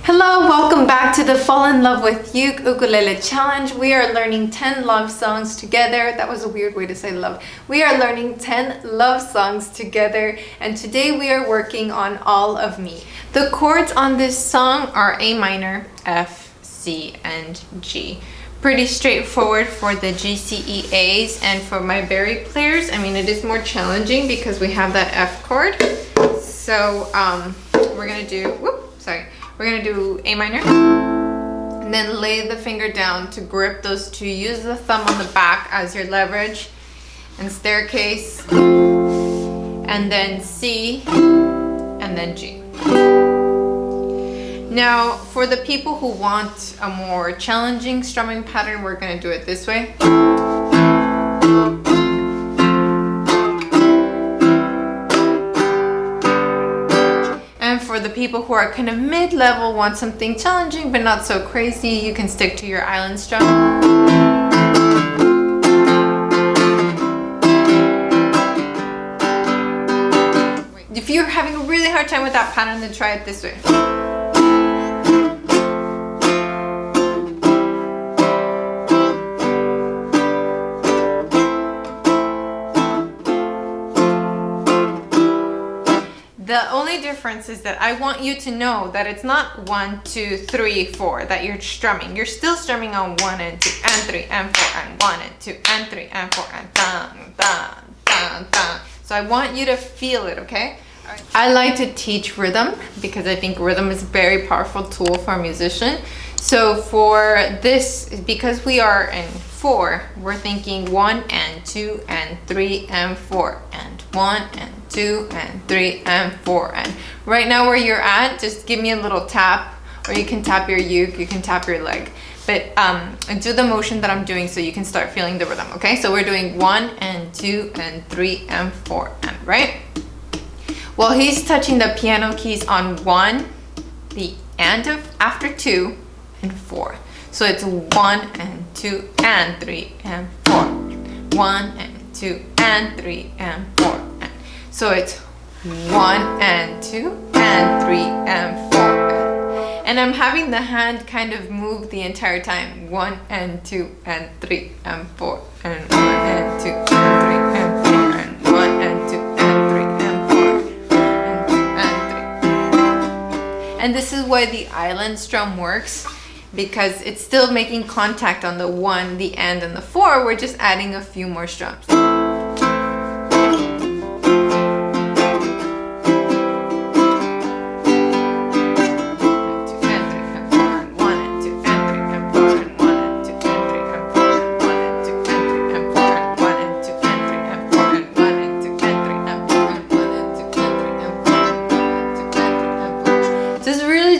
Hello, welcome back to the Fall in Love with Uke Ukulele Challenge. We are learning 10 love songs together. That was a weird way to say love. We are learning 10 love songs together, and today we are working on All of Me. The chords on this song are A minor, F, C, and G. Pretty straightforward for the G, C, E, A's, and for my bari players, I mean, it is more challenging because we have that F chord. So we're gonna do, we're gonna do A minor, and then lay the finger down to grip those two. Use the thumb on the back as your leverage, and staircase, and then C, and then G. Now, for the people who want a more challenging strumming pattern, we're gonna do it this way. For the people who are kind of mid-level, want something challenging but not so crazy, you can stick to your island strum. If you're having a really hard time with that pattern, then try it this way. The only difference is that I want you to know that it's not 1, 2, 3, 4 that you're strumming. You're still strumming on 1 and 2 and 3 and 4 and 1 and 2 and 3 and 4 and dun, dun, dun, dun. So I want you to feel it, okay? I like to teach rhythm because I think rhythm is a very powerful tool for a musician. So for this, because we are in 4, we're thinking 1 and 2 and 3 and 4 and 1 and 2 and 3 and 4. And right now where you're at, just give me a little tap, or you can tap your uke, you can tap your leg, but do the motion that I'm doing so you can start feeling the rhythm, okay? So we're doing 1 and 2 and 3 and 4 and, right? Well, he's touching the piano keys on 1, the and of after 2 and 4. So it's 1 and 2 and 3 and 4. 1 and 2 and 3 and 4. And so it's 1 and 2 and 3 and 4. And I'm having the hand kind of move the entire time. 1 and 2 and 3 and 4. And 1 and 2 and 3 and 4. And 1 and 2 and 3 and 4. And 3. And this is why the island strum works, because it's still making contact on the 1, the and the 4. We're just adding a few more strums.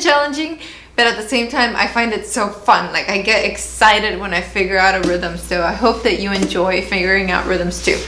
Challenging, but at the same time I find it so fun. Like, I get excited when I figure out a rhythm, so I hope that you enjoy figuring out rhythms too.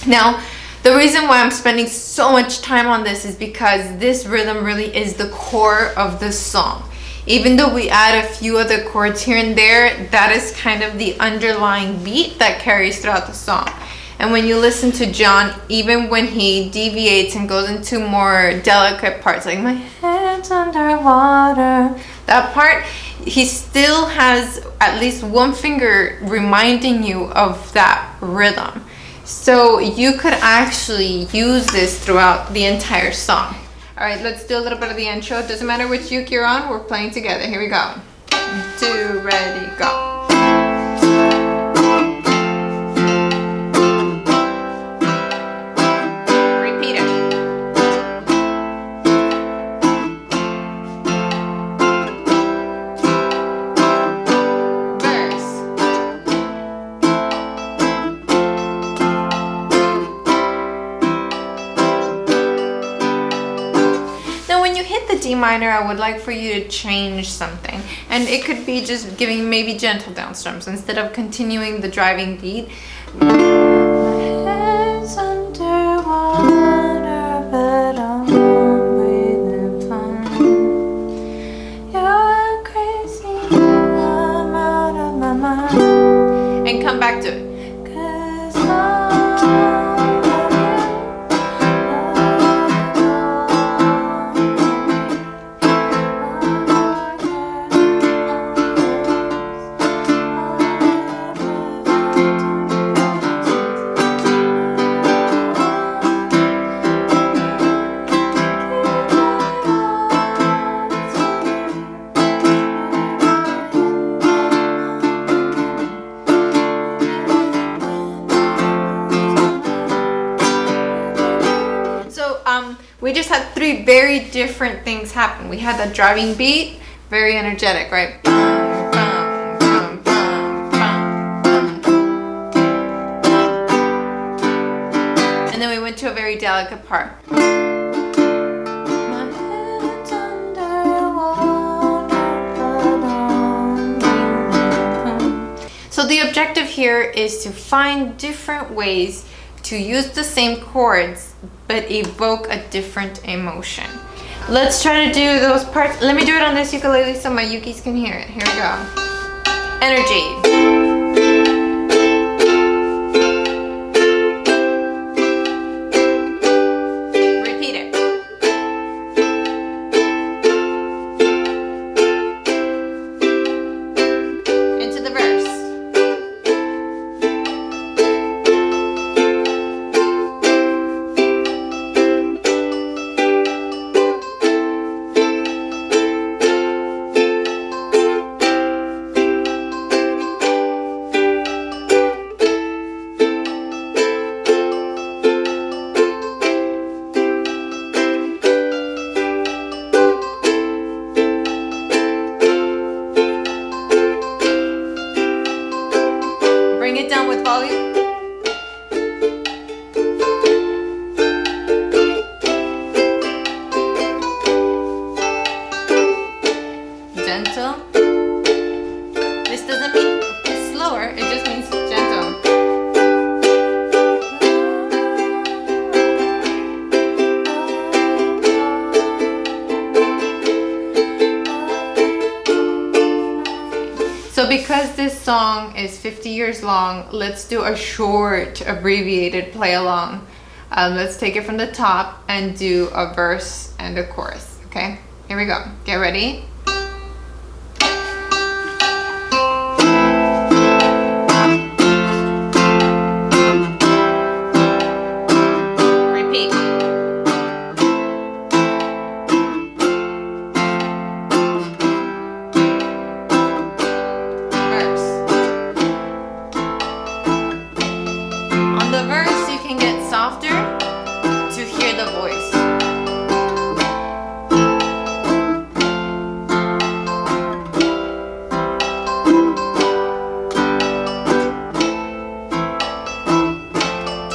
Now, the reason why I'm spending so much time on this is because this rhythm really is the core of the song. Even though we add a few other chords here and there, that is kind of the underlying beat that carries throughout the song. And when you listen to John, even when he deviates and goes into more delicate parts, like my head's underwater, that part, he still has at least one finger reminding you of that rhythm. So you could actually use this throughout the entire song. All right, let's do a little bit of the intro. It doesn't matter which uke you're on, we're playing together. Here we go. 1, 2, ready, go. D minor, I would like for you to change something, and it could be just giving maybe gentle down strums instead of continuing the driving beat. My head's underwater, but I'm breathing fine. You're crazy, I'm out of my mind. And come back to it. 'Cause very different things happen. We had that driving beat, very energetic, right? Bum, bum, bum, bum, bum, bum. And then we went to a very delicate part. So the objective here is to find different ways to use the same chords but evoke a different emotion. Let's try to do those parts. Let me do it on this ukulele so my yukis can hear it. Here we go. Energy. Bring it down with volume. Gentle. This doesn't mean slower, it just means gentle. So because this song is 50 years long, let's do a short abbreviated play along. Let's take it from the top and do a verse and a chorus, okay? Here we go. Get ready. Softer to hear the voice.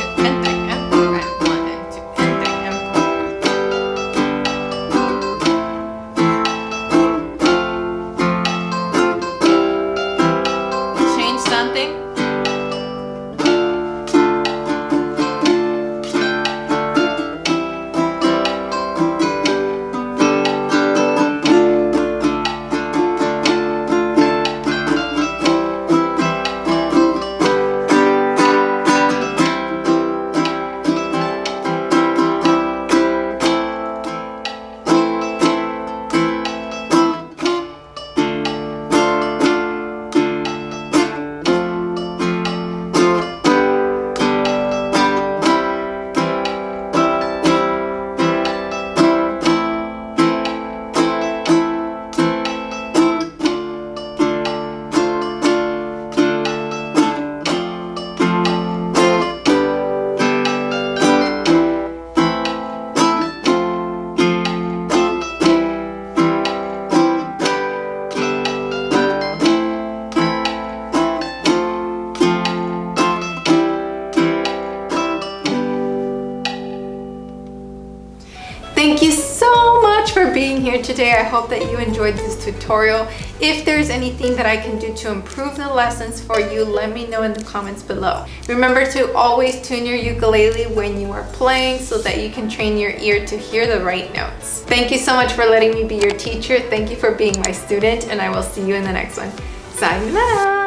To enter and fret 1 and to enter and fret. Change something. Thank you so much for being here today. I hope that you enjoyed this tutorial. If there's anything that I can do to improve the lessons for you, let me know in the comments below. Remember to always tune your ukulele when you are playing so that you can train your ear to hear the right notes. Thank you so much for letting me be your teacher. Thank you for being my student, and I will see you in the next one. Sayonara!